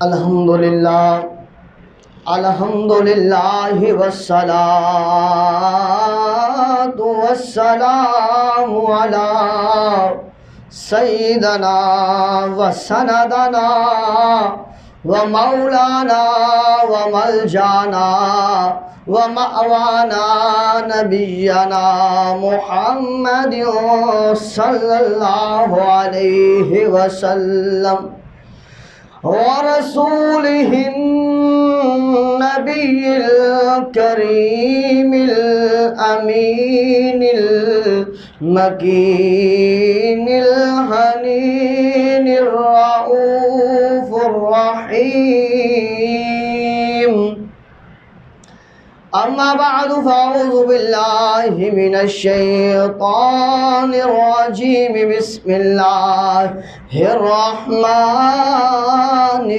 الحمدللہ والصلاة والسلام علی سیدنا وسندنا ومولانا وملجانا ومأوانا نبینا محمد صلی اللہ علیہ وسلم ورسوله النبي الكريم الأمين المكين الحنين الرؤوف الرحيم أما بعد فأعوذ بالله من الشيطان الرجيم بسم الله الرحمن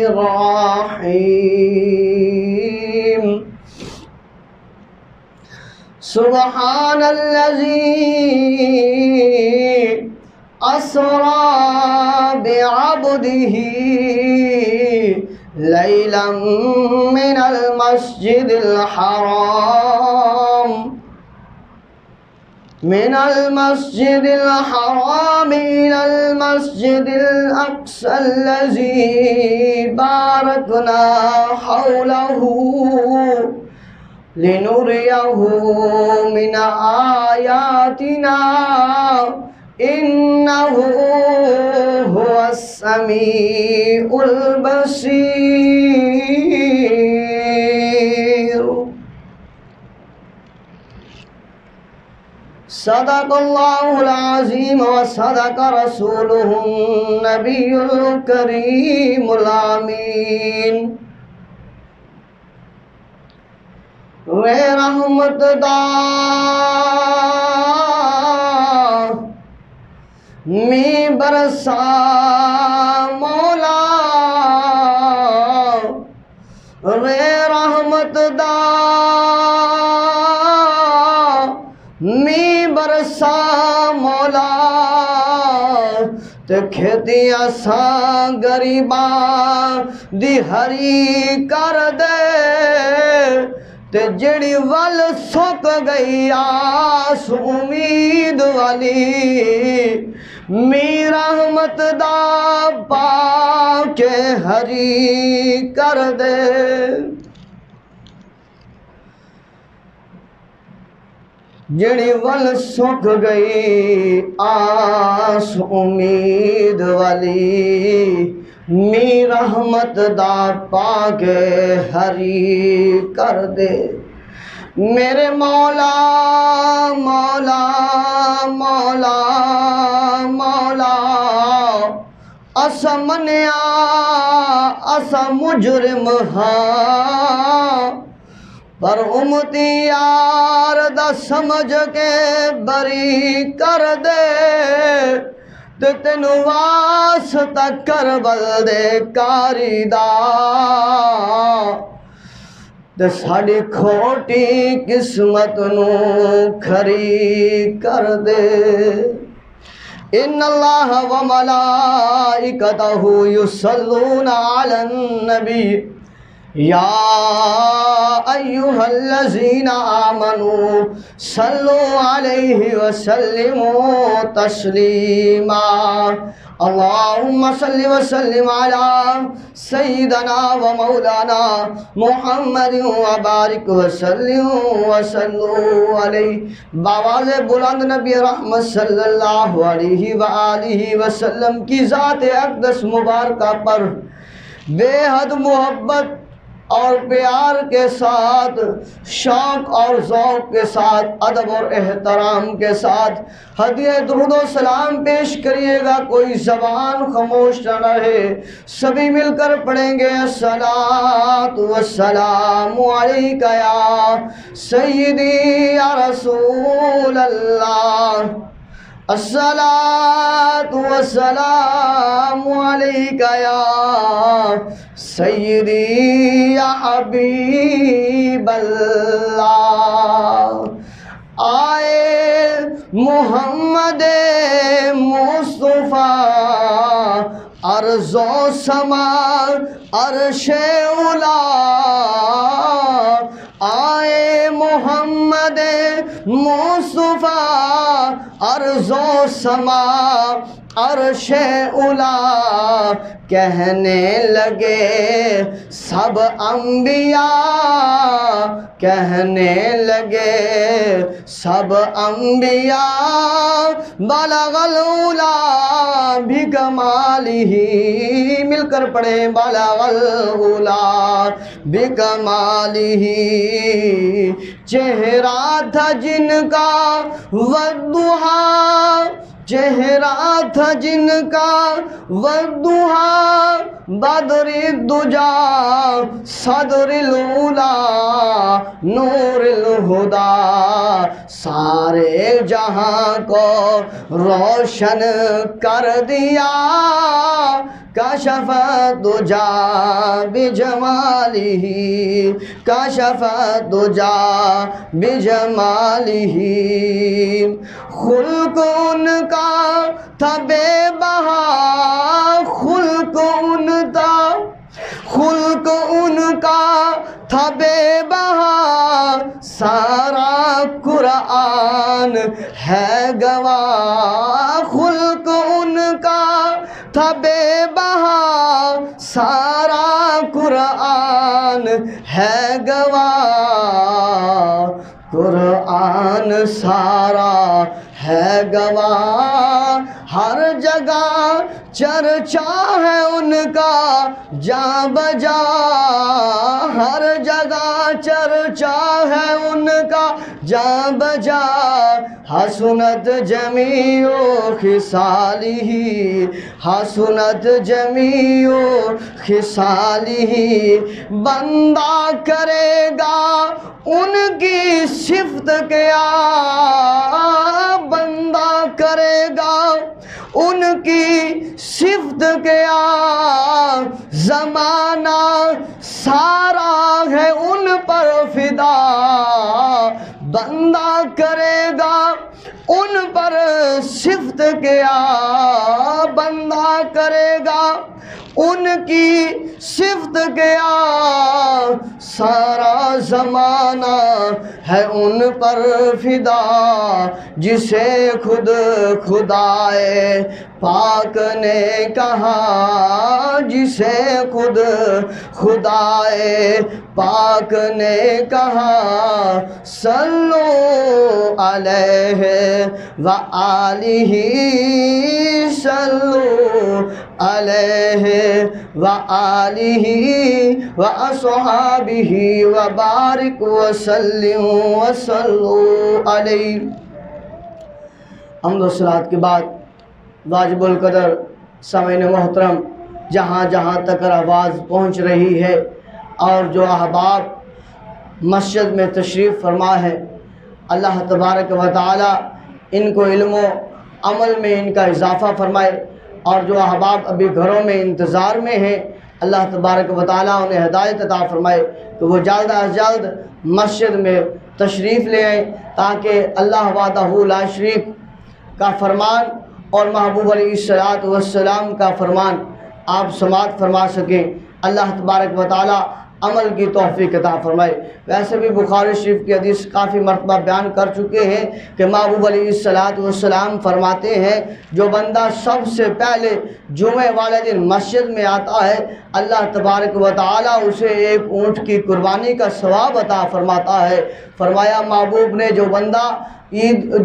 الرحيم سبحان الذي أسرى بعبده ليلا من المسجد الحرام إلى المسجد الأقصى الذي باركنا حوله لنريه من آياتنا إنه هو السميع البصير صدق الله العظيم وصدق رسوله النبي الكريم الأمين اے رحمت دا می برسا مولا اے رحمت دا می برسا مولا تے کھیتیاں ساں غریباں دی ہری کر دے تے جڑی ول سک گئی آس امید والی می رحمت دا پا کے ہری کر دے جڑی ول سک گئی آس امید والی می رحمت دا پا کے ہری کر دے میرے مولا مولا مولا مولا اسا منیا اسا مجرم ہاں پر امتی یار دا سمجھ کے بری کر دے تے تینو واسطہ کربل دے کاری دا تے ساڑی کھوٹی قسمت نو کھری کر دے ان اللہ و ملائکتہ یصلون علی النبی یا ایہا الذین آمنوا صلوا علیہ وسلموا تسلیما اللہم صل وسلم علی سیدنا و مولانا محمد وبارک وسلم علیہ باواز بلند نبی رحمت صلی اللہ علیہ وآلہ وسلم کی ذات اقدس مبارکہ پر بے حد محبت اور پیار کے ساتھ شوق اور ذوق کے ساتھ ادب اور احترام کے ساتھ ہدیہ درود و سلام پیش کریے گا کوئی زبان خاموش نہ رہے سبھی مل کر پڑھیں گے الصلاۃ والسلام علیک یا سیدی یا رسول اللہ الصلاۃ والسلام علیک یا سیدی یا حبیب اللہ آئے محمد مصطفیٰ ارض و سما عرش اولا، آئے محمد مصطفیٰ ارض و سما عرش اولا، کہنے لگے سب انبیاء، کہنے لگے سب انبیاء، بلغ العلا بکمالہ، مل کر پڑھیں بلغ العلا بکمالہ، چہرہ تھا جن کا والضحیٰ، چہرہ تھا جن کا والضحیٰ، بدر الدجا صدر العلا نور الہدیٰ، سارے جہاں کو روشن کر دیا، کشف الدجا بجمالہ، کشف الدجا بجمالہ، خلق ان کا تھا بے بہا، خلق ان کا تھا بے بہا، سارا قرآن ہے گواہ، خلق ان کا تھا بے بہا، سارا قرآن ہے گواہ، قرآن سارا ہے گواہ، ہر جگہ چرچا ہے ان کا جاں بجا، ہر جگہ چرچا ہے ان کا جاں بجا، حسنت جمیع خصالہ، حسنت جمیع خصالہ، بندہ کرے گا ان کی صفت کیا، بندہ کرے گا ان کی صفت کیا، زمانہ سارا ہے ان پر فدا، بندہ کرے گا ان پر صفت کیا، بندہ کرے گا ان کی صفت کیا، سارا زمانہ ہے ان پر فدا، جسے خود خدائے پاک نے کہا، جسے خود خدائے پاک نے کہا، صلو علیہ وآلہ، صلو علیہ وآلہ واصحابہ وبارک وسلم وصلو علیہ۔ حمد و صلوات کے بعد واجب القدر سامعین محترم، جہاں جہاں تک آواز پہنچ رہی ہے اور جو احباب مسجد میں تشریف فرما ہے، اللہ تبارک و تعالی ان کو علم و عمل میں ان کا اضافہ فرمائے، اور جو احباب ابھی گھروں میں انتظار میں ہیں، اللہ تبارک و تعالی انہیں ہدایت عطا فرمائے کہ وہ جلد از جلد مسجد میں تشریف لے آئیں، تاکہ اللہ وحدہ لا شریک کا فرمان اور محبوب علیہ السلام کا فرمان آپ سماعت فرما سکیں۔ اللہ تبارک و تعالی عمل کی توفیق عطا فرمائے۔ ویسے بھی بخاری شریف کی حدیث کافی مرتبہ بیان کر چکے ہیں کہ محبوب علیہ السلام فرماتے ہیں، جو بندہ سب سے پہلے جمعے والے دن مسجد میں آتا ہے، اللہ تبارک و تعالی اسے ایک اونٹ کی قربانی کا ثواب عطا فرماتا ہے۔ فرمایا محبوب نے جو بندہ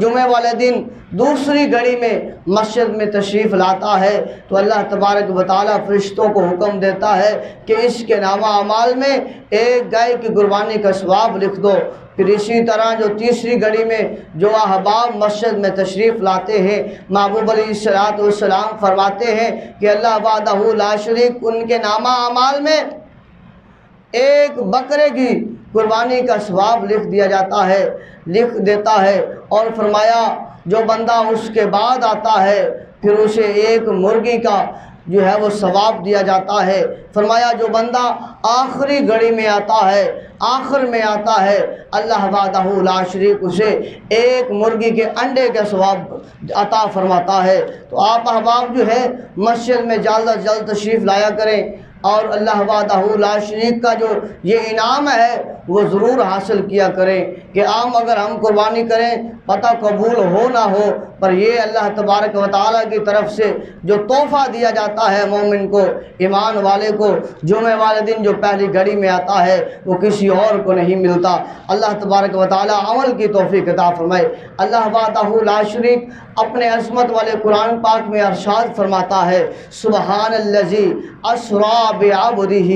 جمعے والے دن دوسری گھڑی میں مسجد میں تشریف لاتا ہے تو اللہ تبارک و تعالی فرشتوں کو حکم دیتا ہے کہ اس کے نامہ اعمال میں ایک گائے کی قربانی کا ثواب لکھ دو۔ پھر اسی طرح جو تیسری گھڑی میں جو احباب مسجد میں تشریف لاتے ہیں، محبوب علیہ السلام فرماتے ہیں کہ اللہ وحدہ لا شریک ان کے نامہ اعمال میں ایک بکرے کی قربانی کا ثواب لکھ دیتا ہے، اور فرمایا جو بندہ اس کے بعد آتا ہے پھر اسے ایک مرغی کا جو ہے وہ ثواب دیا جاتا ہے۔ فرمایا جو بندہ آخری گھڑی میں آتا ہے، آخر میں آتا ہے، اللہ وحدہ لا شریک اسے ایک مرغی کے انڈے کا ثواب عطا فرماتا ہے۔ تو آپ احباب جو ہے مسجد میں جلد از جلد تشریف لایا کریں اور اللہ وحدہ لا شریک کا جو یہ انعام ہے وہ ضرور حاصل کیا کریں کہ اگر ہم قربانی کریں پتہ قبول ہو نہ ہو، پر یہ اللہ تبارک و تعالیٰ کی طرف سے جو تحفہ دیا جاتا ہے مومن کو، ایمان والے کو، جمعہ والے دن جو پہلی گھڑی میں آتا ہے وہ کسی اور کو نہیں ملتا۔ اللہ تبارک و تعالیٰ عمل کی توفیق عطا فرمائے۔ اللہ وحدہ لا شریک اپنے عظمت والے قرآن پاک میں ارشاد فرماتا ہے، سبحان الذی اسریٰ بعبدہ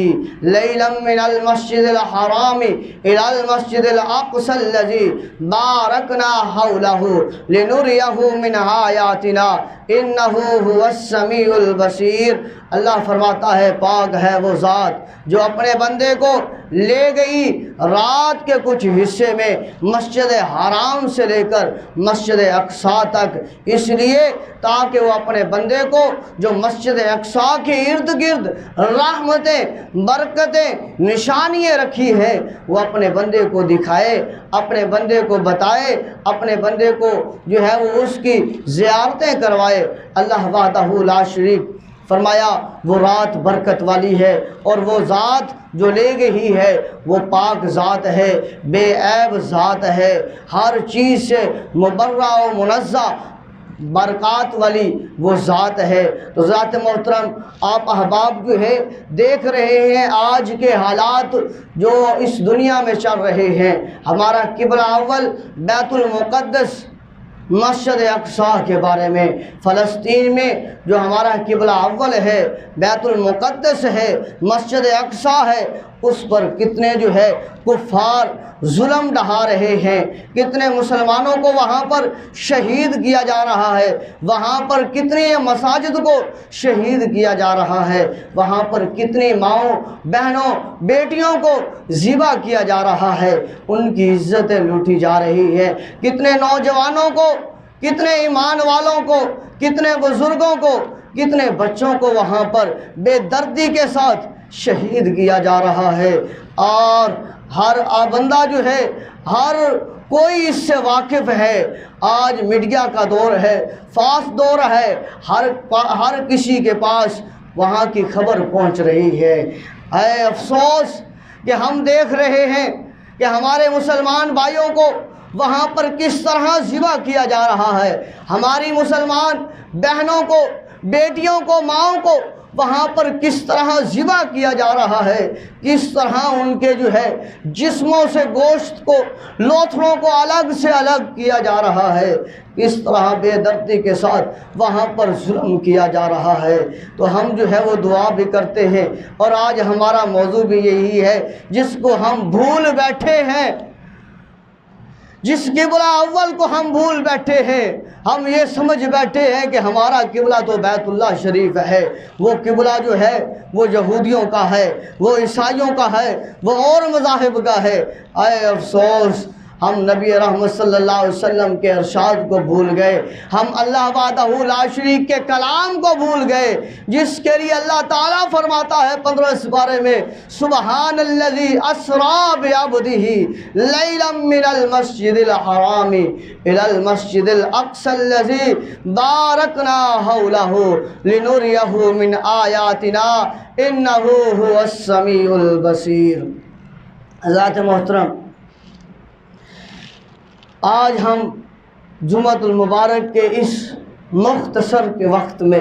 لیلا من المسجد الحرام الی المسجد الاقصی الذی بارکنا حولہ لنریہ من آیاتنا انہ هو السمیع البصیر۔ اللہ فرماتا ہے پاک ہے وہ ذات جو اپنے بندے کو لے گئی رات کے کچھ حصے میں مسجد حرام سے لے کر مسجد اقصیٰ تک، اس لیے تاکہ وہ اپنے بندے کو جو مسجد اقصیٰ کے ارد گرد رحمتیں، برکتیں، نشانیاں رکھی ہیں وہ اپنے بندے کو دکھائے، اپنے بندے کو بتائے، اپنے بندے کو جو ہے وہ اس کی زیارتیں کروائے۔ اللہ وحدہ لا شریک فرمایا وہ رات برکت والی ہے اور وہ ذات جو لے گئی ہے وہ پاک ذات ہے، بے عیب ذات ہے، ہر چیز سے مبرہ و منزہ برکات والی وہ ذات ہے۔ تو ذات محترم آپ احباب جو ہے دیکھ رہے ہیں آج کے حالات جو اس دنیا میں چل رہے ہیں، ہمارا قبلہ اول بیت المقدس مسجد اقصیٰ کے بارے میں، فلسطین میں جو ہمارا قبلہ اول ہے بیت المقدس ہے، مسجد اقصیٰ ہے، اس پر کتنے جو ہے کفار ظلم ڈھا رہے ہیں، کتنے مسلمانوں کو وہاں پر شہید کیا جا رہا ہے، وہاں پر کتنی مساجد کو شہید کیا جا رہا ہے، وہاں پر کتنی ماؤں، بہنوں، بیٹیوں کو ذبح کیا جا رہا ہے، ان کی عزتیں لوٹی جا رہی ہیں، کتنے نوجوانوں کو، کتنے ایمان والوں کو، کتنے بزرگوں کو، کتنے بچوں کو وہاں پر بے دردی کے ساتھ شہید کیا جا رہا ہے۔ اور ہر بندہ جو ہے، ہر کوئی اس سے واقف ہے۔ آج میڈیا کا دور ہے، فاسٹ دور ہے، ہر کسی کے پاس وہاں کی خبر پہنچ رہی ہے۔ اے افسوس کہ ہم دیکھ رہے ہیں کہ ہمارے مسلمان بھائیوں کو وہاں پر کس طرح ذبح کیا جا رہا ہے، ہماری مسلمان بہنوں کو، بیٹیوں کو، ماؤں کو وہاں پر کس طرح ذبح کیا جا رہا ہے، کس طرح ان کے جو ہے جسموں سے گوشت کو، لوتھڑوں کو الگ سے الگ کیا جا رہا ہے، کس طرح بے دردی کے ساتھ وہاں پر ظلم کیا جا رہا ہے۔ تو ہم جو ہے وہ دعا بھی کرتے ہیں، اور آج ہمارا موضوع بھی یہی ہے جس کو ہم بھول بیٹھے ہیں، جس قبلہ اول کو ہم بھول بیٹھے ہیں۔ ہم یہ سمجھ بیٹھے ہیں کہ ہمارا قبلہ تو بیت اللہ شریف ہے، وہ قبلہ جو ہے وہ یہودیوں کا ہے، وہ عیسائیوں کا ہے، وہ اور مذاہب کا ہے۔ اے افسوس ہم نبی رحمت صلی اللہ علیہ وسلم کے ارشاد کو بھول گئے، ہم اللہ وحدہ لا شریک کے کلام کو بھول گئے، جس کے لیے اللہ تعالیٰ فرماتا ہے 15 سپارے میں، سبحان الذی اسریٰ بعبدہ لیلا من المسجد الحرام الی المسجد الاقصی الذی بارکنا حولہ لنریہ من آیاتنا انہ هو السمیع البصیر۔ حضرات محترم، آج ہم جمعۃ المبارک کے اس مختصر کے وقت میں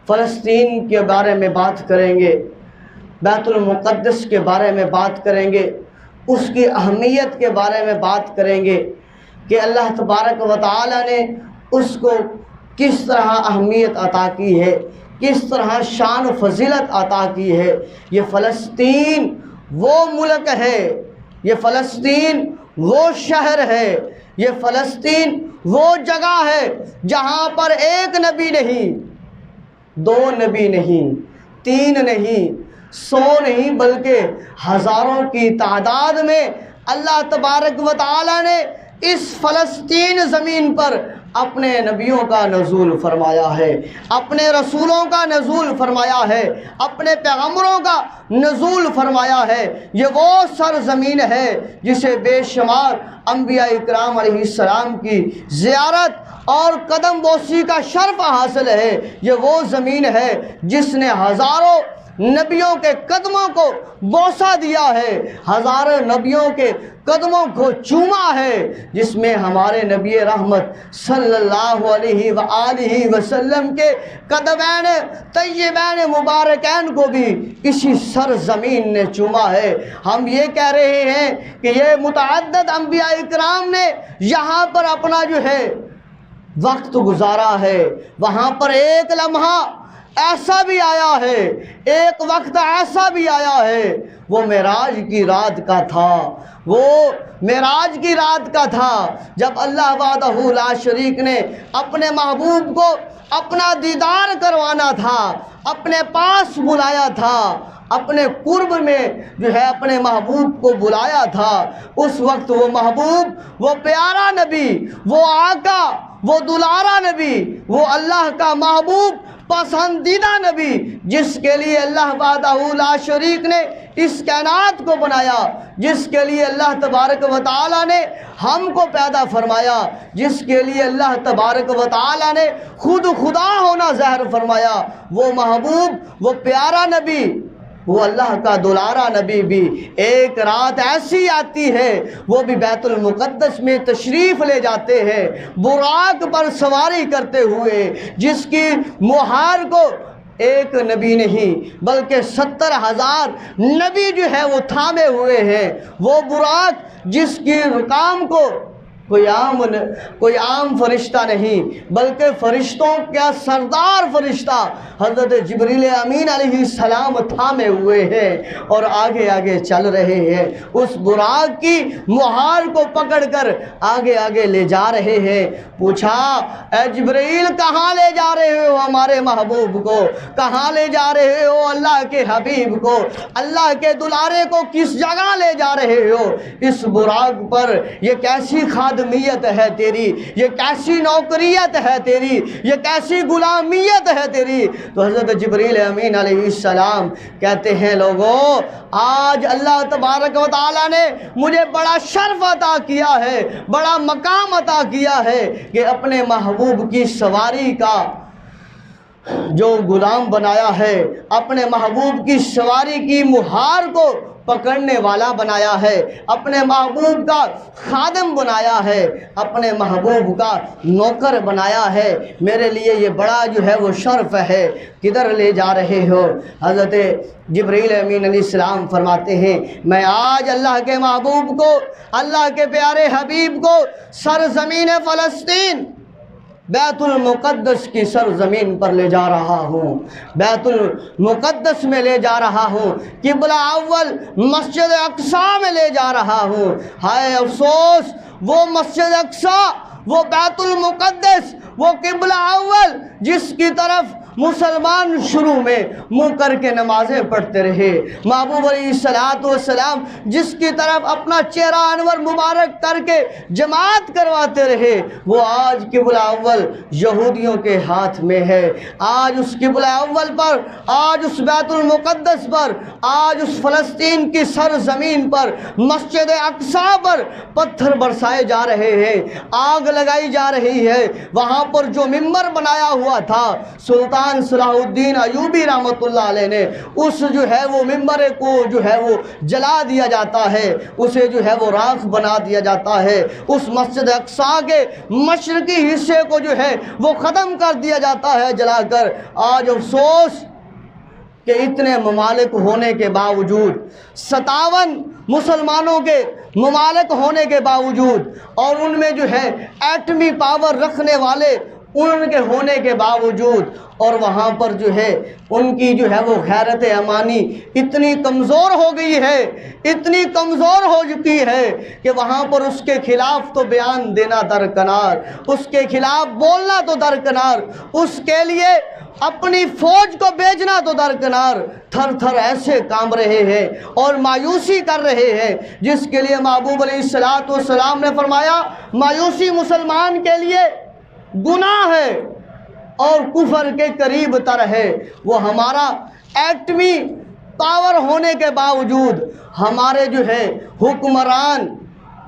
فلسطین کے بارے میں بات کریں گے، بیت المقدس کے بارے میں بات کریں گے، اس کی اہمیت کے بارے میں بات کریں گے کہ اللہ تبارک و تعالی نے اس کو کس طرح اہمیت عطا کی ہے، کس طرح شان و فضیلت عطا کی ہے۔ یہ فلسطین وہ ملک ہے، یہ فلسطین وہ شہر ہے، یہ فلسطین وہ جگہ ہے جہاں پر ایک نبی نہیں، دو نبی نہیں، تین نہیں، 100 نہیں، بلکہ ہزاروں کی تعداد میں اللہ تبارک و تعالی نے اس فلسطین زمین پر اپنے نبیوں کا نزول فرمایا ہے، اپنے رسولوں کا نزول فرمایا ہے، اپنے پیغمبروں کا نزول فرمایا ہے۔ یہ وہ سرزمین ہے جسے بے شمار انبیاء اکرام علیہ السلام کی زیارت اور قدم بوسی کا شرف حاصل ہے۔ یہ وہ زمین ہے جس نے ہزاروں نبیوں کے قدموں کو بوسہ دیا ہے، ہزاروں نبیوں کے قدموں کو چوما ہے، جس میں ہمارے نبی رحمت صلی اللہ علیہ وآلہ وسلم کے قدمین طیبین مبارکین کو بھی اسی سرزمین نے چوما ہے۔ ہم یہ کہہ رہے ہیں کہ یہ متعدد انبیاء اکرام نے یہاں پر اپنا جو ہے وقت گزارا ہے، وہاں پر ایک لمحہ ایسا بھی آیا ہے، ایک وقت ایسا بھی آیا ہے، وہ معراج کی رات کا تھا، وہ معراج کی رات کا تھا جب اللہ وحدہ لا شریک نے اپنے محبوب کو اپنا دیدار کروانا تھا، اپنے پاس بلایا تھا، اپنے قرب میں جو ہے اپنے محبوب کو بلایا تھا۔ اس وقت وہ محبوب، وہ پیارا نبی، وہ آقا، وہ دلارا نبی، وہ اللہ کا محبوب پسندیدہ نبی، جس کے لیے اللہ وحدہ لا شریک نے اس کائنات کو بنایا، جس کے لیے اللہ تبارک و تعالی نے ہم کو پیدا فرمایا، جس کے لیے اللہ تبارک و تعالی نے خود خدا ہونا ظاہر فرمایا، وہ محبوب، وہ پیارا نبی، وہ اللہ کا دلارا نبی بھی ایک رات ایسی آتی ہے، وہ بھی بیت المقدس میں تشریف لے جاتے ہیں براق پر سواری کرتے ہوئے، جس کی مہار کو ایک نبی نہیں بلکہ 70,000 نبی جو ہے وہ تھامے ہوئے ہیں۔ وہ براق جس کی رکام کو کوئی عام فرشتہ نہیں بلکہ فرشتوں کا سردار فرشتہ حضرت جبریل امین علیہ السلام تھامے ہوئے ہیں اور آگے آگے چل رہے ہیں، اس براق کی مہار کو پکڑ کر آگے آگے لے جا رہے ہیں۔ پوچھا، اے جبریل کہاں لے جا رہے ہو ہمارے محبوب کو؟ کہاں لے جا رہے ہو اللہ کے حبیب کو؟ اللہ کے دلارے کو کس جگہ لے جا رہے ہو؟ اس براق پر یہ کیسی خادمیت ہے تیری، یہ کیسی نوکریت ہے تیری، یہ کیسی غلامیت ہے تیری؟ تو حضرت جبریل امین علیہ السلام کہتے ہیں، لوگوں آج اللہ تبارک و تعالی نے مجھے بڑا شرف عطا کیا ہے، بڑا مقام عطا کیا ہے کہ اپنے محبوب کی سواری کا جو غلام بنایا ہے، اپنے محبوب کی سواری کی مہار کو پکڑنے والا بنایا ہے، اپنے محبوب کا خادم بنایا ہے، اپنے محبوب کا نوکر بنایا ہے۔ میرے لیے یہ بڑا جو ہے وہ شرف ہے، کدھر لے جا رہے ہو؟ حضرت جبریل امین علیہ السلام فرماتے ہیں، میں آج اللہ کے محبوب کو، اللہ کے پیارے حبیب کو سرزمین فلسطین، بیت المقدس کی سرزمین پر لے جا رہا ہوں، بیت المقدس میں لے جا رہا ہوں، قبلہ اول مسجد اقصی میں لے جا رہا ہوں۔ ہائے افسوس، وہ مسجد اقصی، وہ بیت المقدس، وہ قبلہ اول جس کی طرف مسلمان شروع میں منہ کر کے نمازیں پڑھتے رہے، محبوب علیہ السلام جس کی طرف اپنا چہرہ انور مبارک کر کے جماعت کرواتے رہے، وہ آج قبلہ اول یہودیوں کے ہاتھ میں ہے۔ آج اس قبلہ اول پر، آج اس بیت المقدس پر، آج اس فلسطین کی سرزمین پر، مسجد اقصی پر پتھر برسائے جا رہے ہیں، آگ لگائی جا رہی ہے۔ وہاں پر جو ممبر بنایا ہوا تھا سلطان صلاح الدین ایوبی رحمۃ اللہ علیہ نے، اس جو ہے وہ ممبر کو جو ہے وہ جلا دیا جاتا ہے، اسے جو ہے وہ راکھ بنا دیا جاتا ہے، اس مسجد اقصی کے مشرقی حصے کو جو ہے وہ ختم کر دیا جاتا ہے جلا کر۔ آج افسوس کہ اتنے ممالک ہونے کے باوجود، 57 مسلمانوں کے ممالک ہونے کے باوجود، اور ان میں جو ہے ایٹمی پاور رکھنے والے ان کے ہونے کے باوجود، اور وہاں پر جو ہے ان کی جو ہے وہ غیرت امانی اتنی کمزور ہو گئی ہے، اتنی کمزور ہو چکی ہے کہ وہاں پر اس کے خلاف تو بیان دینا درکنار، اس کے خلاف بولنا تو درکنار، اس کے لیے اپنی فوج کو بھیجنا تو درکنار، تھر تھر ایسے کام رہے ہیں اور مایوسی کر رہے ہیں، جس کے لیے محبوب علیہ السلام نے فرمایا، مایوسی مسلمان کے لیے گناہ ہے اور کفر کے قریب تر ہے۔ وہ ہمارا ایٹمی پاور ہونے کے باوجود ہمارے جو ہے حکمران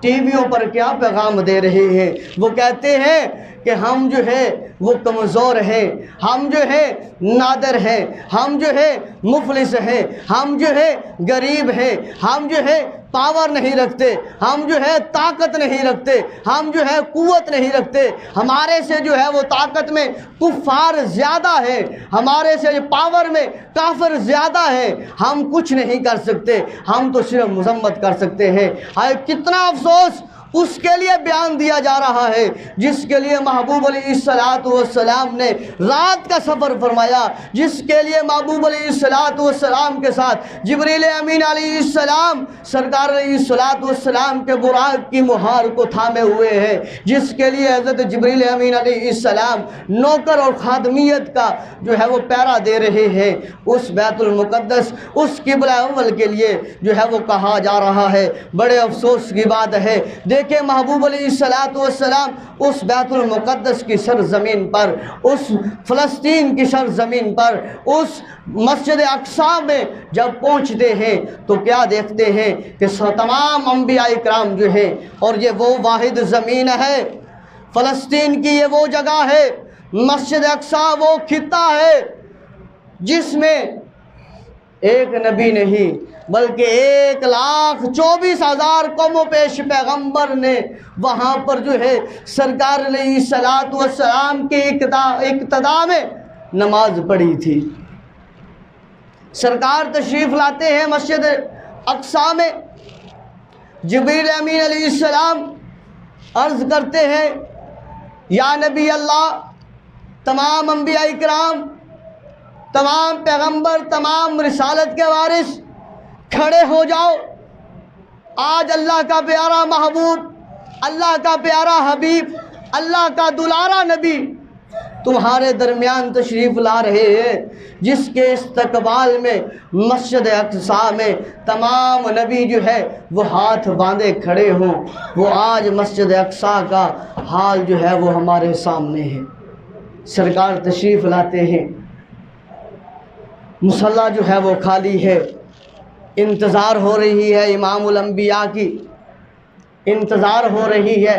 ٹی ویوں پر کیا پیغام دے رہے ہیں؟ وہ کہتے ہیں کہ ہم جو ہے وہ کمزور ہیں، ہم جو ہے نادر ہیں، ہم جو ہے مفلس ہیں، ہم جو ہے غریب ہیں، ہم جو ہے پاور نہیں رکھتے، ہم جو ہے طاقت نہیں رکھتے، ہم جو ہے قوت نہیں رکھتے، ہمارے سے جو ہے وہ طاقت میں کفار زیادہ ہے، ہمارے سے پاور میں کافر زیادہ ہے، ہم کچھ نہیں کر سکتے، ہم تو صرف مذمت کر سکتے ہیں۔ ہائے کتنا افسوس اس کے لیے بیان دیا جا رہا ہے جس کے لیے محبوب علیہ السلام نے رات کا سفر فرمایا، جس کے لیے محبوب علیہ السلام کے ساتھ جبریل امین علیہ السلام سرکار علیہ السلام کے براق کی مہار کو تھامے ہوئے ہیں، جس کے لیے حضرت جبریل امین علیہ السلام نوکر اور خادمیت کا جو ہے وہ پیرا دے رہے ہیں۔ اس بیت المقدس، اس قبلہ اول کے لیے جو ہے وہ کہا جا رہا ہے۔ بڑے افسوس کی بات ہے، دیکھیں محبوب علیہ السلام اس بیت المقدس کی سرزمین پر، اس فلسطین کی سرزمین پر، اس مسجد اقصی میں جب پہنچتے ہیں تو کیا دیکھتے ہیں کہ تمام انبیاء اکرام جو ہیں، اور یہ وہ واحد زمین ہے، فلسطین کی یہ وہ جگہ ہے، مسجد اقصی وہ خطہ ہے جس میں ایک نبی نہیں بلکہ 1,24,000 قوم و پیش پیغمبر نے وہاں پر جو ہے سرکار علیہ السلام کے اقتداء میں نماز پڑھی تھی۔ سرکار تشریف لاتے ہیں مسجد اقصی میں، جبریل امین علیہ السلام عرض کرتے ہیں یا نبی اللہ، تمام انبیاء اکرام، تمام پیغمبر، تمام رسالت کے وارث کھڑے ہو جاؤ، آج اللہ کا پیارا محبوب، اللہ کا پیارا حبیب، اللہ کا دلارا نبی تمہارے درمیان تشریف لا رہے ہیں، جس کے استقبال میں مسجد اقصی میں تمام نبی جو ہے وہ ہاتھ باندھے کھڑے ہوں۔ وہ آج مسجد اقصی کا حال جو ہے وہ ہمارے سامنے ہے۔ سرکار تشریف لاتے ہیں، مصلی جو ہے وہ خالی ہے، انتظار ہو رہی ہے امام الانبیاء کی، انتظار ہو رہی ہے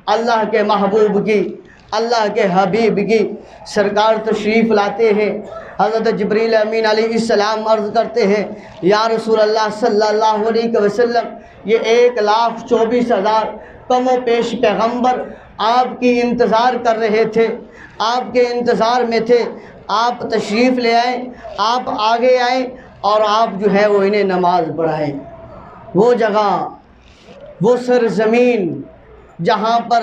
اللہ کے محبوب کی، اللہ کے حبیب کی۔ سرکار تشریف لاتے ہیں، حضرت جبریل امین علیہ السلام عرض کرتے ہیں یا رسول اللہ صلی اللہ علیہ وسلم، یہ 1,24,000 کم و پیش پیغمبر آپ کی انتظار کر رہے تھے، آپ کے انتظار میں تھے، آپ تشریف لے آئیں، آپ آگے آئیں اور آپ جو ہے وہ انہیں نماز پڑھائیں۔ وہ جگہ، وہ سرزمین جہاں پر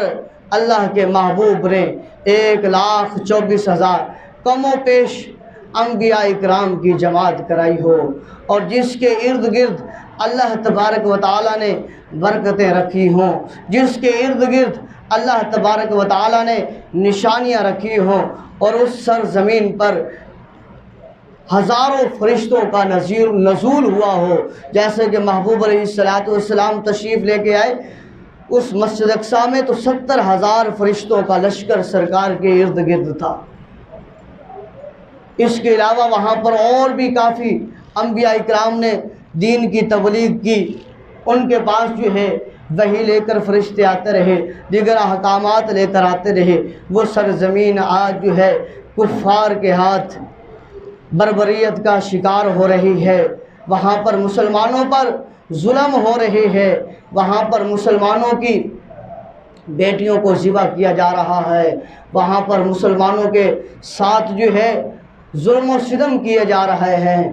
اللہ کے محبوب نے 1,24,000 کم و پیش انبیاء اکرام کی جماعت کرائی ہو، اور جس کے ارد گرد اللہ تبارک و تعالیٰ نے برکتیں رکھی ہوں، جس کے ارد گرد اللہ تبارک و تعالیٰ نے نشانیاں رکھی ہوں، اور اس سرزمین پر ہزاروں فرشتوں کا نزول ہوا ہو، جیسے کہ محبوب علیہ السلام تشریف لے کے آئے اس مسجد اقصی میں تو 70,000 فرشتوں کا لشکر سرکار کے ارد گرد تھا۔ اس کے علاوہ وہاں پر اور بھی کافی انبیاء اکرام نے دین کی تبلیغ کی، ان کے پاس جو ہے وحی لے کر فرشتے آتے رہے، دیگر احکامات لے کر آتے رہے۔ وہ سرزمین آج جو ہے کفار کے ہاتھ بربریت کا شکار ہو رہی ہے، وہاں پر مسلمانوں پر ظلم ہو رہے ہیں، وہاں پر مسلمانوں کی بیٹیوں کو ذبح کیا جا رہا ہے، وہاں پر مسلمانوں کے ساتھ جو ہے ظلم و ستم کیے جا رہے ہیں،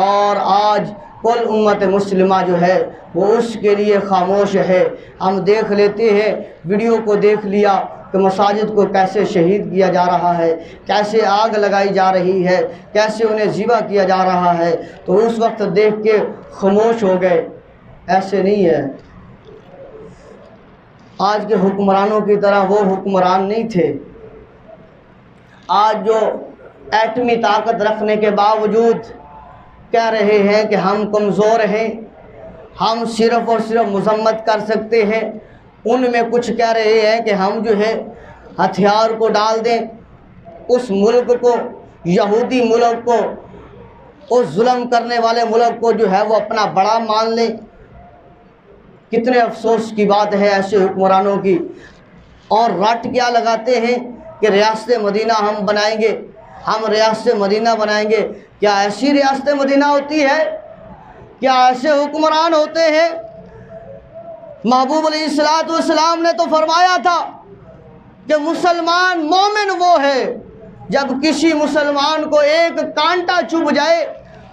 اور آج کل امت مسلمہ جو ہے وہ اس کے لیے خاموش ہے۔ ہم دیکھ لیتے ہیں، ویڈیو کو دیکھ لیا کہ مساجد کو کیسے شہید کیا جا رہا ہے، کیسے آگ لگائی جا رہی ہے، کیسے انہیں ذبح کیا جا رہا ہے، تو اس وقت دیکھ کے خاموش ہو گئے۔ ایسے نہیں ہے، آج کے حکمرانوں کی طرح وہ حکمران نہیں تھے۔ آج جو ایٹمی طاقت رکھنے کے باوجود کہہ رہے ہیں کہ ہم کمزور ہیں، ہم صرف اور صرف مذمت کر سکتے ہیں، ان میں کچھ کہہ رہے ہیں کہ ہم جو ہے ہتھیار کو ڈال دیں، اس ملک کو، یہودی ملک کو، اس ظلم کرنے والے ملک کو جو ہے وہ اپنا بڑا مان لیں۔ کتنے افسوس کی بات ہے ایسے حکمرانوں کی۔ اور رٹ کیا لگاتے ہیں کہ ریاست مدینہ ہم بنائیں گے، ہم ریاست مدینہ بنائیں گے۔ کیا ایسی ریاست مدینہ ہوتی ہے؟ کیا ایسے حکمران ہوتے ہیں؟ محبوب علیہ السلام نے تو فرمایا تھا کہ مسلمان مومن وہ ہے جب کسی مسلمان کو ایک کانٹا چبھ جائے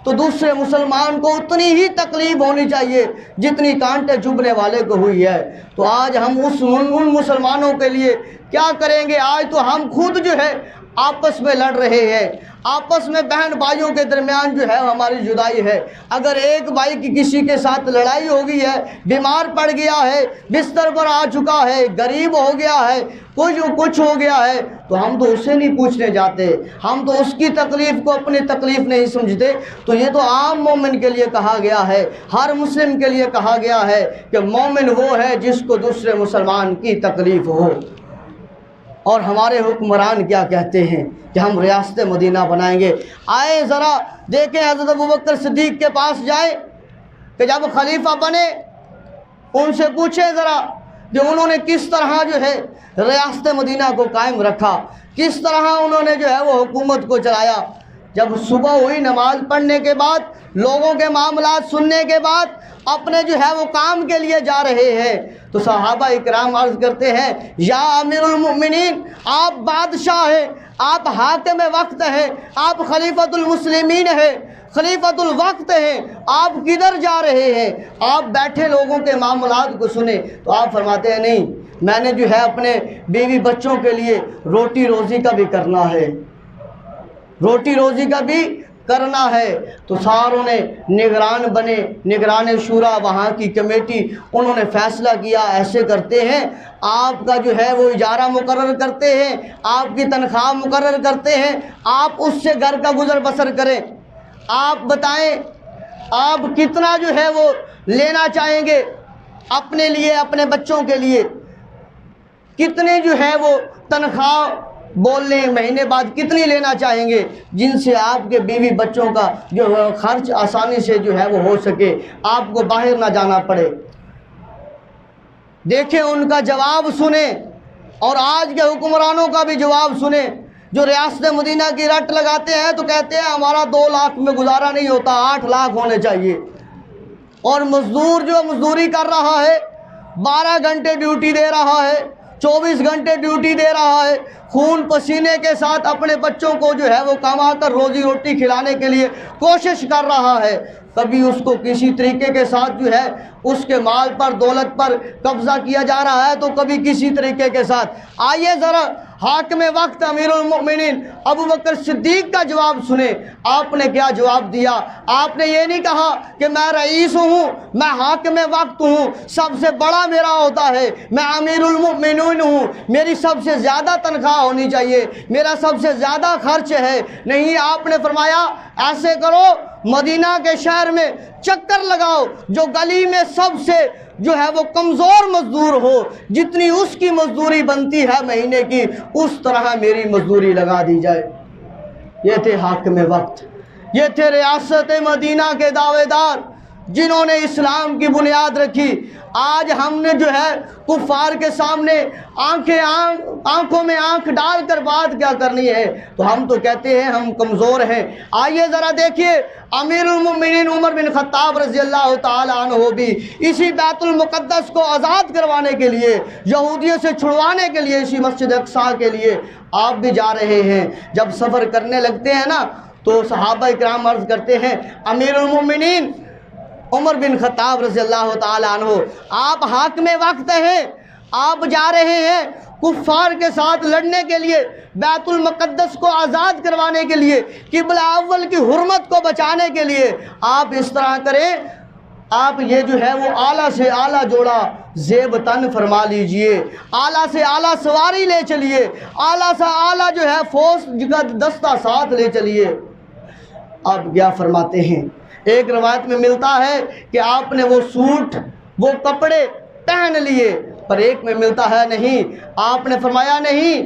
تو دوسرے مسلمان کو اتنی ہی تکلیف ہونی چاہیے جتنی کانٹے چبھنے والے کو ہوئی ہے۔ تو آج ہم ان مسلمانوں کے لیے کیا کریں گے؟ آج تو ہم خود جو ہے آپس میں لڑ رہے ہیں، آپس میں بہن بھائیوں کے درمیان جو ہے ہماری جدائی ہے۔ اگر ایک بھائی کی کسی کے ساتھ لڑائی ہو گئی ہے، بیمار پڑ گیا ہے، بستر پر آ چکا ہے، غریب ہو گیا ہے، کچھ ہو گیا ہے، تو ہم تو اسے نہیں پوچھنے جاتے، ہم تو اس کی تکلیف کو اپنی تکلیف نہیں سمجھتے۔ تو یہ تو عام مومن کے لیے کہا گیا ہے، ہر مسلم کے لیے کہا گیا ہے کہ مومن وہ ہے جس کو دوسرے مسلمان کی تکلیف ہو۔ اور ہمارے حکمران کیا کہتے ہیں کہ ہم ریاست مدینہ بنائیں گے۔ آئے ذرا دیکھیں، حضرت ابوبکر صدیق کے پاس جائیں کہ جب خلیفہ بنے ان سے پوچھیں ذرا کہ انہوں نے کس طرح جو ہے ریاست مدینہ کو قائم رکھا، کس طرح انہوں نے جو ہے وہ حکومت کو چلایا۔ جب صبح ہوئی، نماز پڑھنے کے بعد، لوگوں کے معاملات سننے کے بعد اپنے جو ہے وہ کام کے لیے جا رہے ہیں تو صحابہ اکرام عرض کرتے ہیں، یا امیر المؤمنین، آپ بادشاہ ہیں، آپ حاکم وقت ہیں، آپ خلیفۃ المسلمین ہیں، خلیفۃ الوقت ہیں، آپ کدھر جا رہے ہیں؟ آپ بیٹھے لوگوں کے معاملات کو سنیں۔ تو آپ فرماتے ہیں، نہیں، میں نے جو ہے اپنے بیوی بچوں کے لیے روٹی روزی کا بھی کرنا ہے، روٹی روزی کا بھی کرنا ہے۔ تو ساروں نے نگران بنے، نگران شورا، وہاں کی کمیٹی، انہوں نے فیصلہ کیا ایسے کرتے ہیں، آپ کا جو ہے وہ اجارہ مقرر کرتے ہیں، آپ کی تنخواہ مقرر کرتے ہیں، آپ اس سے گھر کا گزر بسر کریں۔ آپ بتائیں آپ کتنا جو ہے وہ لینا چاہیں گے اپنے لیے، اپنے بچوں کے لیے؟ کتنے جو ہے وہ تنخواہ بول لیں مہینے بعد کتنی لینا چاہیں گے جن سے آپ کے بیوی بچوں کا جو خرچ آسانی سے جو ہے وہ ہو سکے، آپ کو باہر نہ جانا پڑے؟ دیکھیں ان کا جواب سنیں، اور آج کے حکمرانوں کا بھی جواب سنیں جو ریاست مدینہ کی رٹ لگاتے ہیں تو کہتے ہیں ہمارا 2 لاکھ میں گزارا نہیں ہوتا، 8 لاکھ ہونے چاہیے۔ اور مزدور جو مزدوری کر رہا ہے، 12 گھنٹے ڈیوٹی دے رہا ہے، 24 گھنٹے ڈیوٹی دے رہا ہے، خون پسینے کے ساتھ اپنے بچوں کو جو ہے وہ کما کر روزی روٹی کھلانے کے لیے کوشش کر رہا ہے، کبھی اس کو کسی طریقے کے ساتھ جو ہے اس کے مال پر، دولت پر قبضہ کیا جا رہا ہے، تو کبھی کسی طریقے کے ساتھ۔ آئیے ذرا حاکم وقت امیر المؤمنین ابو بکر صدیق کا جواب سنیں۔ آپ نے کیا جواب دیا؟ آپ نے یہ نہیں کہا کہ میں رئیس ہوں، میں حاکم وقت ہوں، سب سے بڑا میرا ہوتا ہے، میں امیر المؤمنین ہوں، میری سب سے زیادہ تنخواہ ہونی چاہیے، میرا سب سے زیادہ خرچ ہے۔ نہیں، آپ نے فرمایا ایسے کرو، مدینہ کے شہر میں چکر لگاؤ، جو گلی میں سب سے جو ہے وہ کمزور مزدور ہو، جتنی اس کی مزدوری بنتی ہے مہینے کی، اس طرح میری مزدوری لگا دی جائے۔ یہ تھے حاکم وقت، یہ تھے ریاست مدینہ کے دعوے دار جنہوں نے اسلام کی بنیاد رکھی۔ آج ہم نے جو ہے کفار کے سامنے آنکھوں میں آنکھ ڈال کر بات کیا کرنی ہے، تو ہم تو کہتے ہیں ہم کمزور ہیں۔ آئیے ذرا دیکھیے، امیر المؤمنین عمر بن خطاب رضی اللہ تعالی عنہ بھی اسی بیت المقدس کو آزاد کروانے کے لیے، یہودیوں سے چھڑوانے کے لیے، اسی مسجد اقصیٰ کے لیے آپ بھی جا رہے ہیں۔ جب سفر کرنے لگتے ہیں نا تو صحابہ اکرام عرض کرتے ہیں، امیر المؤمنین عمر بن خطاب رضی اللہ تعالی عنہ، آپ حاکم وقت ہیں، آپ جا رہے ہیں کفار کے ساتھ لڑنے کے لیے، بیت المقدس کو آزاد کروانے کے لیے، قبلہ اول کی حرمت کو بچانے کے لیے، آپ اس طرح کریں، آپ یہ جو ہے وہ اعلیٰ سے اعلیٰ جوڑا زیب تن فرما لیجئے، اعلیٰ سے اعلیٰ سواری لے چلیے، اعلیٰ سے اعلیٰ جو ہے فوج کا دستہ ساتھ لے چلیے۔ آپ کیا فرماتے ہیں؟ ایک روایت میں ملتا ہے کہ آپ نے وہ سوٹ، وہ کپڑے پہن لیے، پر ایک میں ملتا ہے نہیں۔ آپ نے فرمایا نہیں،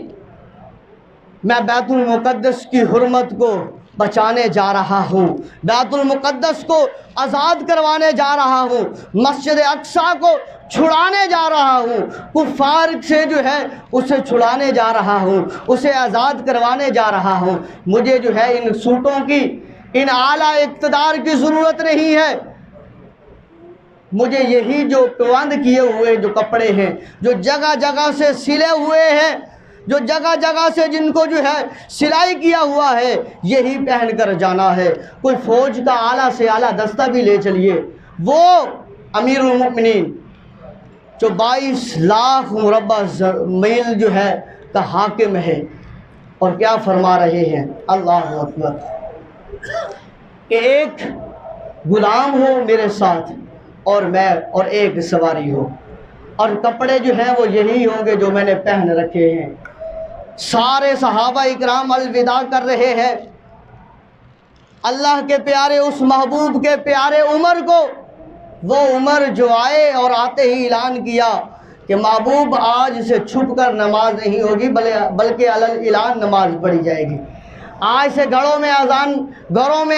میں بیت المقدس کی حرمت کو بچانے جا رہا ہوں، بیت المقدس کو آزاد کروانے جا رہا ہوں، مسجد اقصیٰ کو چھڑانے جا رہا ہوں، کفار سے جو ہے اسے چھڑانے جا رہا ہوں، اسے آزاد کروانے جا رہا ہوں۔ مجھے جو ہے ان سوٹوں کی، ان اعلیٰ اقتدار کی ضرورت نہیں ہے، مجھے یہی جو پابند کیے ہوئے جو کپڑے ہیں، جو جگہ جگہ سے سلے ہوئے ہیں، جو جگہ جگہ سے جن کو جو ہے سلائی کیا ہوا ہے، یہی پہن کر جانا ہے۔ کوئی فوج کا اعلیٰ سے اعلیٰ دستہ بھی لے چلیے، وہ امیر المؤمنین جو 22 لاکھ مربع میل جو ہے کا حاکم ہے، اور کیا فرما رہے ہیں، اللہ اکبر، کہ ایک غلام ہو میرے ساتھ اور میں اور ایک سواری ہو، اور کپڑے جو ہیں وہ یہی ہوں گے جو میں نے پہن رکھے ہیں۔ سارے صحابہ اکرام الوداع کر رہے ہیں، اللہ کے پیارے اس محبوب کے پیارے عمر کو، وہ عمر جو آئے اور آتے ہی اعلان کیا کہ محبوب آج سے چھپ کر نماز نہیں ہوگی بلکہ علی اعلان نماز پڑھی جائے گی، آج سے گھروں میں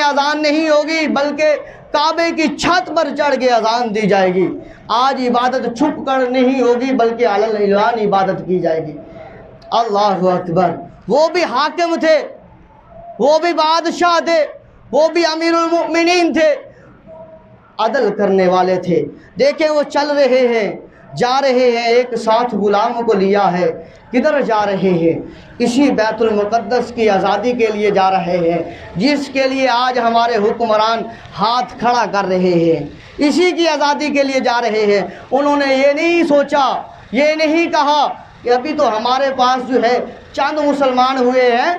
اذان نہیں ہوگی بلکہ کعبے کی چھت پر چڑھ کے اذان دی جائے گی، آج عبادت چھپ کر نہیں ہوگی بلکہ علی اعلان عبادت کی جائے گی۔ اللہ اکبر، وہ بھی حاکم تھے، وہ بھی بادشاہ تھے، وہ بھی امیر المؤمنین تھے، عدل کرنے والے تھے۔ دیکھیں وہ چل رہے ہیں، جا رہے ہیں، ایک ساتھ غلام کو لیا ہے، کدھر جا رہے ہیں؟ اسی بیت المقدس کی آزادی کے لیے جا رہے ہیں، جس کے لیے آج ہمارے حکمران ہاتھ کھڑا کر رہے ہیں، اسی کی آزادی کے لیے جا رہے ہیں۔ انہوں نے یہ نہیں سوچا، یہ نہیں کہا کہ ابھی تو ہمارے پاس جو ہے چند مسلمان ہوئے ہیں،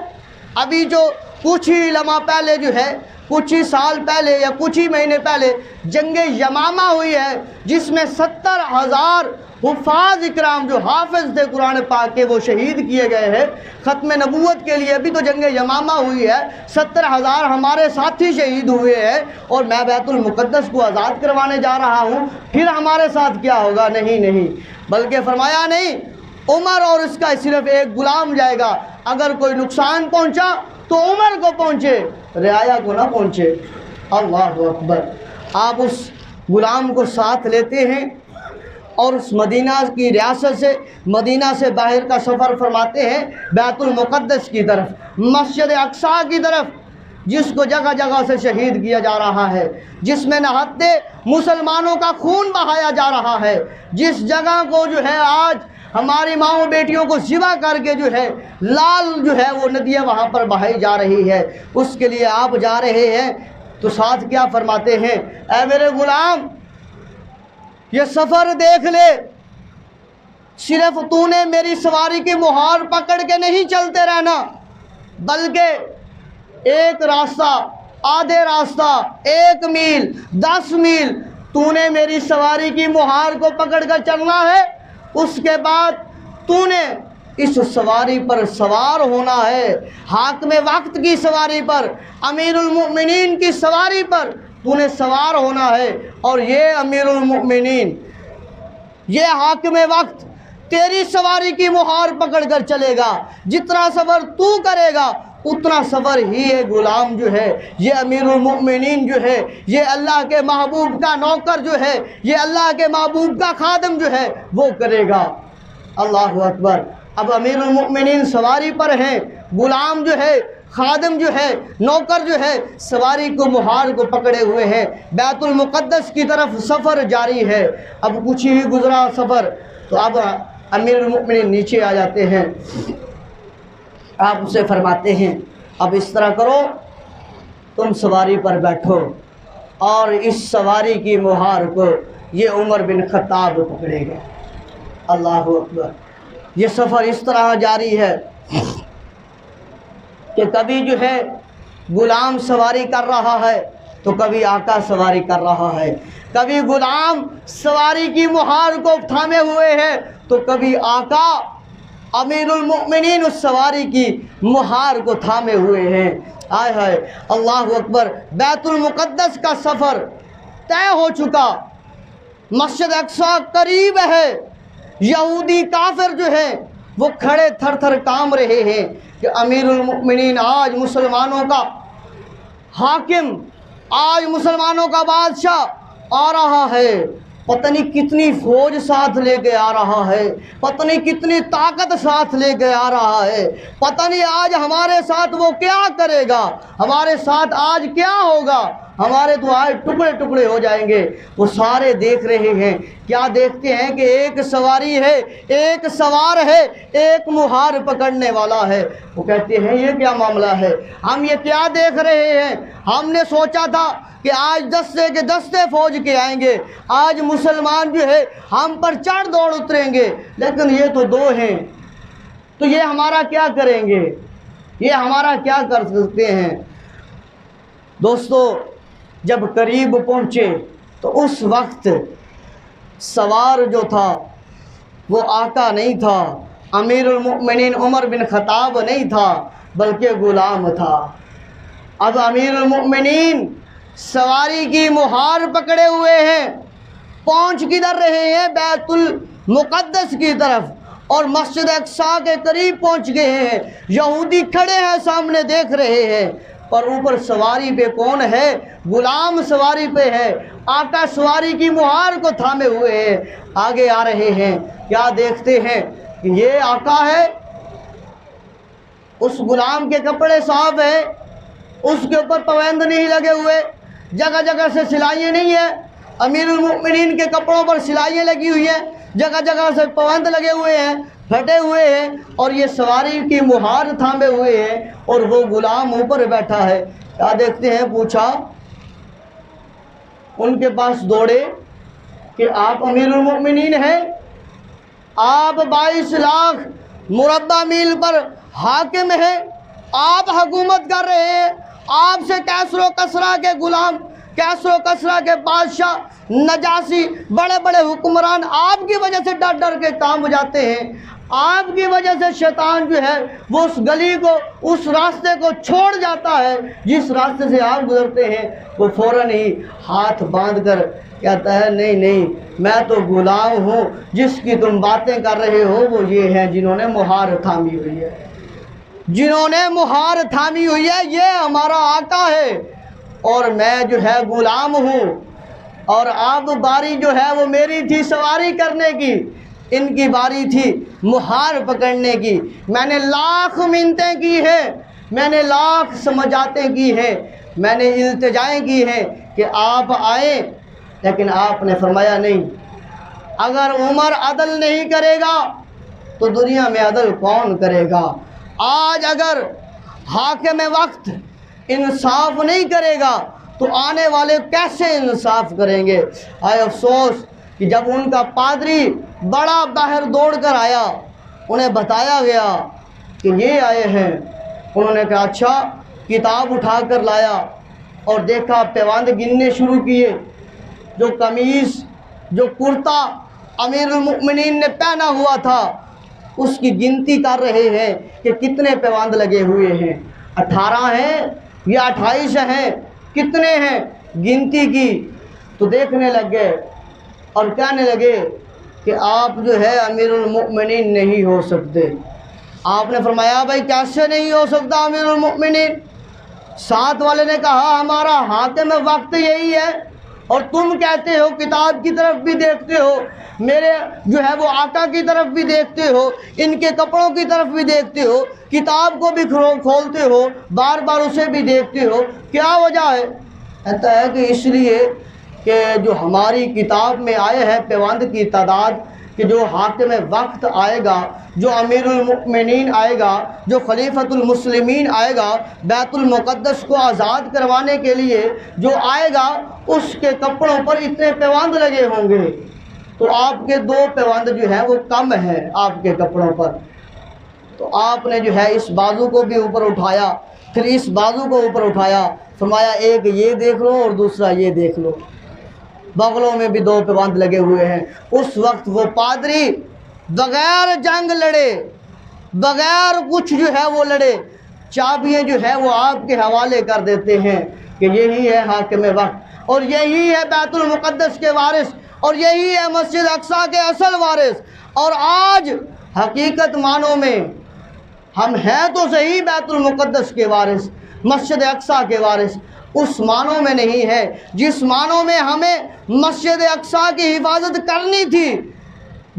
ابھی جو کچھ ہی لمحہ پہلے جو ہے، کچھ ہی سال پہلے یا کچھ ہی مہینے پہلے جنگ یمامہ ہوئی ہے، جس میں 70,000 حفاظ اکرام جو حافظ تھے قرآن پاک کے وہ شہید کیے گئے ہیں ختم نبوت کے لیے۔ ابھی تو جنگ یمامہ ہوئی ہے، 70,000 ہمارے ساتھی شہید ہوئے ہیں، اور میں بیت المقدس کو آزاد کروانے جا رہا ہوں، پھر ہمارے ساتھ کیا ہوگا؟ نہیں، بلکہ فرمایا نہیں، عمر اور اس کا صرف ایک غلام جائے گا، اگر کوئی نقصان پہنچا تو عمر کو پہنچے، رعایا کو نہ پہنچے۔ اللہ اکبر، آپ اس غلام کو ساتھ لیتے ہیں اور اس مدینہ کی ریاست سے، مدینہ سے باہر کا سفر فرماتے ہیں بیت المقدس کی طرف، مسجد اقصیٰ کی طرف، جس کو جگہ جگہ سے شہید کیا جا رہا ہے، جس میں نہتے مسلمانوں کا خون بہایا جا رہا ہے، جس جگہ کو جو ہے آج ہماری ماؤں بیٹیوں کو ذبح کر کے جو ہے لال جو ہے وہ ندیاں وہاں پر بہائی جا رہی ہے، اس کے لیے آپ جا رہے ہیں۔ تو ساتھ کیا فرماتے ہیں؟ اے میرے غلام، یہ سفر دیکھ لے، صرف تو نے میری سواری کی مہار پکڑ کے نہیں چلتے رہنا، بلکہ ایک راستہ، آدھے راستہ، 1 میل، 10 میل تو نے میری سواری کی مہار کو پکڑ کر چلنا ہے، اس کے بعد تو نے اس سواری پر سوار ہونا ہے، حاکم وقت کی سواری پر، امیر المؤمنین کی سواری پر تو نے سوار ہونا ہے، اور یہ امیر المؤمنین، یہ حاکم وقت تیری سواری کی مہار پکڑ کر چلے گا، جتنا سفر تو کرے گا اتنا سفر ہی یہ غلام جو ہے، یہ امیر المؤمنین جو ہے، یہ اللہ کے محبوب کا نوکر جو ہے، یہ اللہ کے محبوب کا خادم جو ہے وہ کرے گا۔ اللہ اکبر، اب امیر المؤمنین سواری پر ہیں، غلام جو ہے، خادم جو ہے، نوکر جو ہے سواری کو مہار کو پکڑے ہوئے ہیں، بیت المقدس کی طرف سفر جاری ہے۔ اب کچھ ہی گزرا سفر تو اب امیر المؤمنین نیچے آ جاتے ہیں، آپ اسے فرماتے ہیں اب اس طرح کرو، تم سواری پر بیٹھو اور اس سواری کی مہار کو یہ عمر بن خطاب پکڑے گا۔ اللہ اکبر، یہ سفر اس طرح جاری ہے کہ کبھی جو ہے غلام سواری کر رہا ہے تو کبھی آقا سواری کر رہا ہے، کبھی غلام سواری کی مہار کو تھامے ہوئے ہیں تو کبھی آقا امیر المؤمنین اس سواری کی مہار کو تھامے ہوئے ہیں۔ آئے ہائے، اللہ اکبر، بیت المقدس کا سفر طے ہو چکا، مسجد اقصیٰ قریب ہے، یہودی کافر جو ہے وہ کھڑے تھر تھر کام رہے ہیں کہ امیر المؤمنین آج مسلمانوں کا حاکم، آج مسلمانوں کا بادشاہ آ رہا ہے، پتہ نہیں کتنی فوج ساتھ لے کے آ رہا ہے، پتہ نہیں کتنی طاقت ساتھ لے کے آ رہا ہے، پتہ نہیں آج ہمارے ساتھ وہ کیا کرے گا، ہمارے ساتھ آج کیا ہوگا، ہمارے تو آج ٹکڑے ٹکڑے ہو جائیں گے۔ وہ سارے دیکھ رہے ہیں، کیا دیکھتے ہیں کہ ایک سواری ہے، ایک سوار ہے، ایک مہار پکڑنے والا ہے۔ وہ کہتے ہیں یہ کیا معاملہ ہے، ہم یہ کیا دیکھ رہے ہیں، ہم نے سوچا تھا کہ آج دستے کے دستے فوج کے آئیں گے، آج مسلمان جو ہے ہم پر چڑھ دوڑ اتریں گے، لیکن یہ تو دو ہیں، تو یہ ہمارا کیا کریں گے، یہ ہمارا کیا کر سکتے ہیں۔ دوستو جب قریب پہنچے تو اس وقت سوار جو تھا وہ آقا نہیں تھا، امیر المؤمنین عمر بن خطاب نہیں تھا، بلکہ غلام تھا۔ اب امیر المؤمنین سواری کی مہار پکڑے ہوئے ہیں، پہنچ کدھر رہے ہیں؟ بیت المقدس کی طرف، اور مسجد اقصیٰ کے قریب پہنچ گئے ہیں۔ یہودی کھڑے ہیں سامنے دیکھ رہے ہیں، پر اوپر سواری پہ کون ہے؟ غلام سواری پہ ہے، آقا سواری کی مہار کو تھامے ہوئے ہیں، آگے آ رہے ہیں۔ کیا دیکھتے ہیں کہ یہ آقا ہے، اس غلام کے کپڑے صاف ہیں، اس کے اوپر پوند نہیں لگے ہوئے، جگہ جگہ سے سلائیاں نہیں ہیں، امیر المؤمنین کے کپڑوں پر سلائیاں لگی ہوئی ہیں، جگہ جگہ سے پوند لگے ہوئے ہیں، پھٹے ہوئے ہیں، اور یہ سواری کی مہار تھامے ہوئے ہیں، اور وہ غلام اوپر بیٹھا ہے۔ کیا دیکھتے ہیں؟ پوچھا، ان کے پاس دوڑے کہ آپ امیر المؤمنین ہیں، آپ 22 لاکھ مربع میل پر حاکم ہیں، آپ حکومت کر رہے ہیں، آپ سے کیسر و کسرا کے غلام، کیسر و کسرا کے بادشاہ، نجاشی، بڑے بڑے حکمران آپ کی وجہ سے ڈر ڈر کے کام ہو جاتے ہیں، آپ کی وجہ سے شیطان جو ہے وہ اس گلی کو، اس راستے کو چھوڑ جاتا ہے، جس راستے سے آپ گزرتے ہیں وہ فوراً ہی ہاتھ باندھ کر کہتا ہے نہیں نہیں، میں تو غلام ہوں، جس کی تم باتیں کر رہے ہو وہ یہ ہیں جنہوں نے مہار تھامی ہوئی ہے، جنہوں نے مہار تھامی ہوئی ہے، یہ ہمارا آقا ہے، اور میں جو ہے غلام ہوں، اور اب باری جو ہے وہ میری تھی سواری کرنے کی، ان کی باری تھی مہار پکڑنے کی۔ میں نے لاکھ منتیں کی ہیں، میں نے لاکھ سمجھاتیں کی ہیں، میں نے التجائیں کی ہیں کہ آپ آئیں، لیکن آپ نے فرمایا نہیں، اگر عمر عدل نہیں کرے گا تو دنیا میں عدل کون کرے گا؟ آج اگر حاکم وقت انصاف نہیں کرے گا تو آنے والے کیسے انصاف کریں گے؟ آئے افسوس کہ جب ان کا پادری بڑا باہر دوڑ کر آیا، انہیں بتایا گیا کہ یہ آئے ہیں، انہوں نے کہا اچھا، کتاب اٹھا کر لایا اور دیکھا، پیوند گننے شروع کیے، جو قمیص، جو کرتا امیر المؤمنین نے پہنا ہوا تھا اس کی گنتی کر رہے ہیں کہ کتنے پیوند لگے ہوئے ہیں، 18 ہیں یا 28 ہیں، کتنے ہیں؟ گنتی کی تو دیکھنے لگ گئے اور کہنے لگے کہ آپ جو ہے امیر المؤمنین نہیں ہو سکتے۔ آپ نے فرمایا بھائی کیسے نہیں ہو سکتا امیر المؤمنین؟ ساتھ والے نے کہا ہمارا حاکم وقت یہی ہے، اور تم کہتے ہو کتاب کی طرف بھی دیکھتے ہو، میرے جو ہے وہ آقا کی طرف بھی دیکھتے ہو، ان کے کپڑوں کی طرف بھی دیکھتے ہو، کتاب کو بھی کھولتے ہو، بار بار اسے بھی دیکھتے ہو، کیا وجہ ہے؟ کہتا ہے کہ اس لیے کہ جو ہماری کتاب میں آئے ہیں پیوند کی تعداد، کہ جو حاکم وقت آئے گا، جو امیر المؤمنین آئے گا، جو خلیفۃ المسلمین آئے گا، بیت المقدس کو آزاد کروانے کے لیے جو آئے گا، اس کے کپڑوں پر اتنے پیوند لگے ہوں گے، تو آپ کے 2 پیوند جو ہیں وہ کم ہیں آپ کے کپڑوں پر۔ تو آپ نے جو ہے اس بازو کو بھی اوپر اٹھایا، پھر اس بازو کو اوپر اٹھایا، فرمایا ایک یہ دیکھ لو اور دوسرا یہ دیکھ لو، بغلوں میں بھی 2 پیوند لگے ہوئے ہیں۔ اس وقت وہ پادری بغیر جنگ لڑے، بغیر کچھ جو ہے وہ لڑے، چابیاں جو ہے وہ آپ کے حوالے کر دیتے ہیں کہ یہی ہے حاکم وقت، اور یہی ہے بیت المقدس کے وارث، اور یہی ہے مسجد اقصیٰ کے اصل وارث۔ اور آج حقیقت معنوں میں ہم ہیں تو صحیح بیت المقدس کے وارث، مسجد اقصیٰ کے وارث، اس معنوں میں نہیں ہے جس معنوں میں ہمیں مسجد اقصیٰ کی حفاظت کرنی تھی،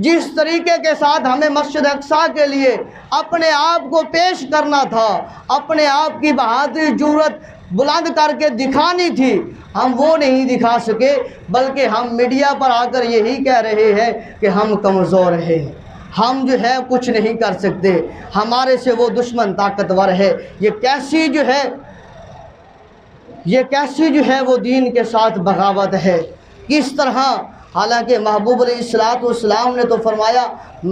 جس طریقے کے ساتھ ہمیں مسجد اقصیٰ کے لیے اپنے آپ کو پیش کرنا تھا، اپنے آپ کی بہادری جرأت بلند کر کے دکھانی تھی، ہم وہ نہیں دکھا سکے، بلکہ ہم میڈیا پر آ کر یہی کہہ رہے ہیں کہ ہم کمزور ہیں، ہم جو ہے کچھ نہیں کر سکتے، ہمارے سے وہ دشمن طاقتور ہے۔ یہ کیسی جو ہے وہ دین کے ساتھ بغاوت ہے، کس طرح؟ حالانکہ محبوب علیہ السلام نے تو فرمایا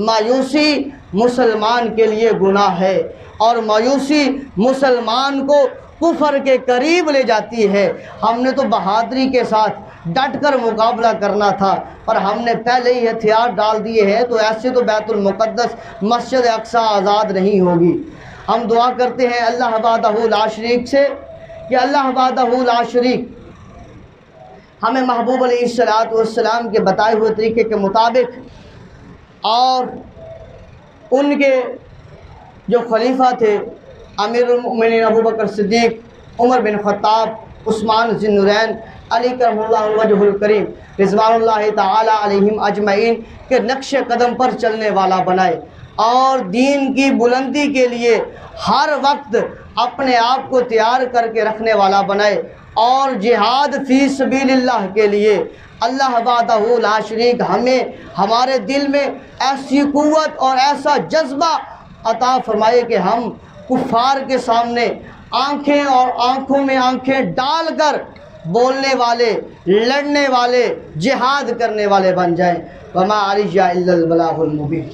مایوسی مسلمان کے لیے گناہ ہے، اور مایوسی مسلمان کو کفر کے قریب لے جاتی ہے۔ ہم نے تو بہادری کے ساتھ ڈٹ کر مقابلہ کرنا تھا، پر ہم نے پہلے ہی ہتھیار ڈال دیے ہیں، تو ایسے تو بیت المقدس مسجد اقصیٰ آزاد نہیں ہوگی۔ ہم دعا کرتے ہیں اللہ وحدہ لا شریک سے کہ اللہ وحدہ لا شریک ہمیں محبوب علیہ السلام کے بتائے ہوئے طریقے کے مطابق اور ان کے جو خلیفہ تھے امیر المؤمنین ابو بکر صدیق، عمر بن خطاب، عثمان ذی النورین، علی کرم اللہ وجہ الکریم رضوان اللہ تعالی علیہم اجمعین کے نقش قدم پر چلنے والا بنائے، اور دین کی بلندی کے لیے ہر وقت اپنے آپ کو تیار کر کے رکھنے والا بنائے، اور جہاد فی سبیل اللہ کے لیے اللہ وحدہ لا شریک ہمیں ہمارے دل میں ایسی قوت اور ایسا جذبہ عطا فرمائے کہ ہم کفار کے سامنے آنکھیں اور آنکھوں میں آنکھیں ڈال کر بولنے والے، لڑنے والے، جہاد کرنے والے بن جائیں۔ وما علیہ الا البلاغ المبین۔